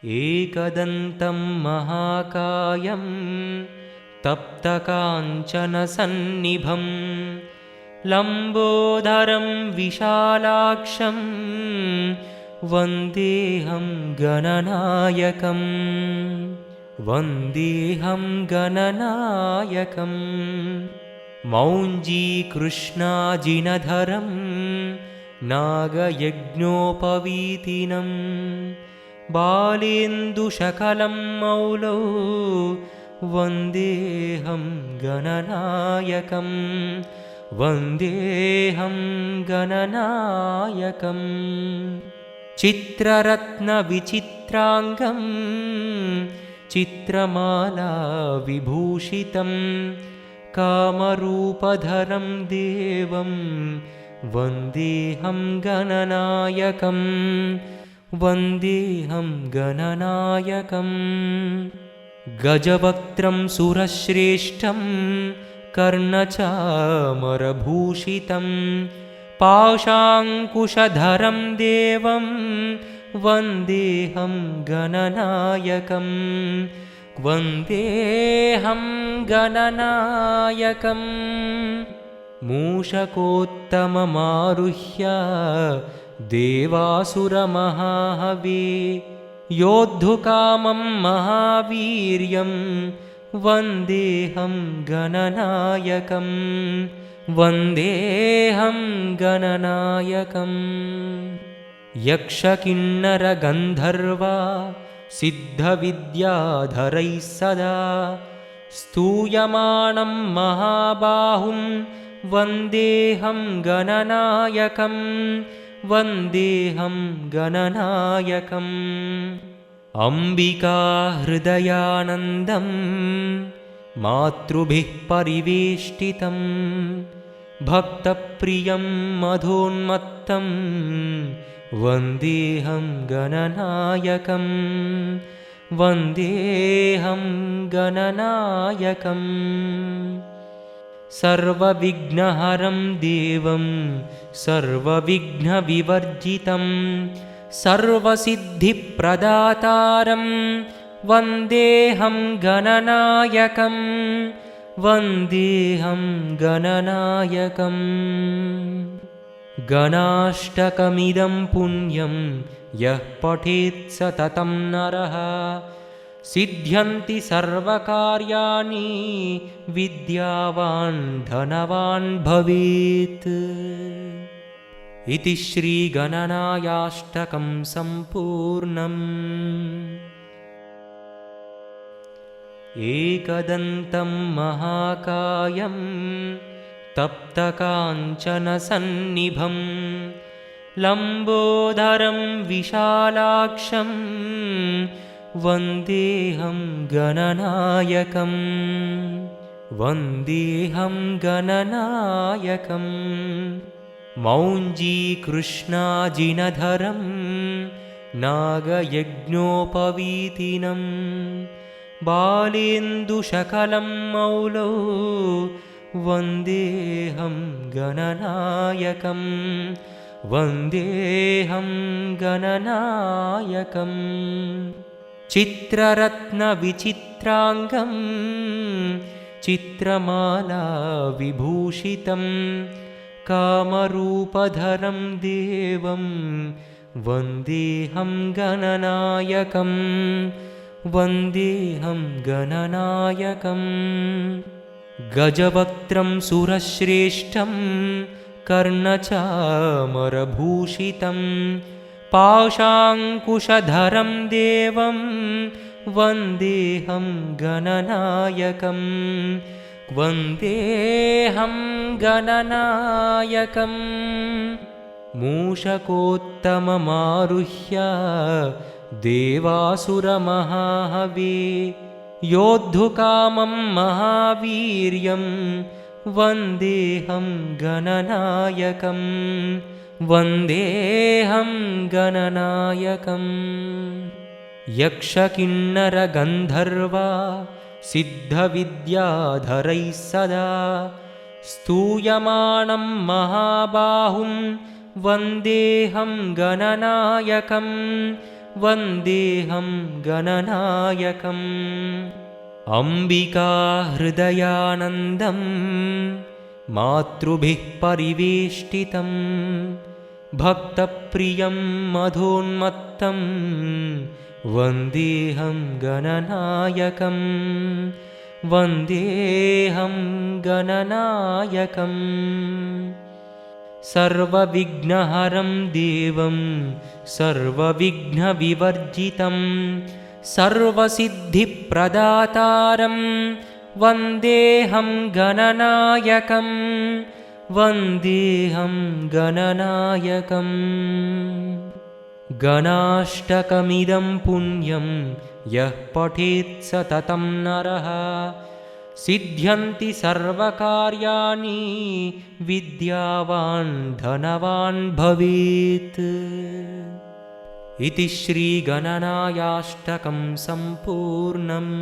एकदन्तं महाकायं तप्तकाञ्चनसन्निभं लम्बोदरं विशालाक्षं वन्देऽहं गणनायकम् वन्देऽहं गणनायकम् मौञ्जीकृष्णाजिनधरं नागयज्ञोपवीतिनं बालेन्दुशकलं मौलौ वन्देऽहं गणनायकं वन्देऽहं गणनायकम् चित्ररत्नविचित्राङ्गं चित्रमाला विभूषितं कामरूपधरं देवं वन्देऽहं गणनायकं वन्देऽहं गणनायकम् गजवक्त्रं सुरश्रेष्ठं कर्णचामरभूषितं पाशाङ्कुशधरं देवं वन्देऽहं गणनायकं वन्देऽहं गणनायकम् मूषकोत्तममारुह्य देवासुरमहाहवे योद्धुकामं महावीर्यं वन्देऽहं गणनायकं वन्देऽहं गणनायकम् यक्षकिन्नरगन्धर्वा सिद्धविद्याधरैः सदा स्तूयमानं महाबाहुं वन्देऽहं गणनायकं वन्देऽहं गणनायकम् अम्बिका हृदयानन्दं मातृभिः परिवेष्टितं भक्तप्रियं मधोन्मत्तं वन्देऽहं गणनायकं वन्देऽहं गणनायकम् सर्वविघ्नहरं देवं सर्वविघ्नविवर्जितं सर्वसिद्धिप्रदातारं वन्देऽहं गणनायकं वन्देऽहं गणनायकम् गणाष्टकमिदं पुण्यं यः पठेत् सततं नरः सिद्ध्यन्ति सर्वकार्याणि विद्यावान् धनवान् भवेत्। इति श्रीगणनायाष्टकं सम्पूर्णम्। एकदन्तं महाकायं तप्तकाञ्चनसन्निभं लम्बोदरं विशालाक्षं वन्देऽहं गणनायकं वन्देऽहं गणनायकम् मौञ्जीकृष्णाजिनधरं नागयज्ञोपवीतिनं बालेन्दुशकलं मौलौ वन्देऽहं गणनायकं वन्देऽहं गणनायकम् चित्ररत्नविचित्राङ्गं चित्रमाला विभूषितं कामरूपधरं देवं वन्देऽहं गणनायकं वन्देऽहं गणनायकम् गजवक्त्रं सुरश्रेष्ठं कर्णचामरभूषितं पाशाङ्कुशधरं देवं वन्देऽहं गणनायकं वन्देऽहं गणनायकम् मूषकोत्तममारुह्य देवासुरमहाहवे योद्धुकामं महावीर्यं वन्देऽहं गणनायकं वन्देऽहं गणनायकम् यक्षकिन्नरगन्धर्वा सिद्धविद्याधरैः सदा स्तूयमानं महाबाहुं वन्देऽहं गणनायकं वन्देऽहं गणनायकम् अम्बिका हृदयानन्दं मातृभिः परिवेष्टितं भक्तप्रियं मधोन्मत्तं वन्देऽहं गणनायकम् वन्देऽहं गणनायकम् सर्वविघ्नहरं देवं सर्वविघ्नविवर्जितं सर्वसिद्धिप्रदातारं वन्देऽहं गणनायकं वन्देऽहं गणनायकम् गणाष्टकमिदं पुण्यं यः पठेत् सततं नरः सिद्ध्यन्ति सर्वकार्याणि विद्यावान् धनवान् भवेत्। इति श्रीगणनायाष्टकं सम्पूर्णम्।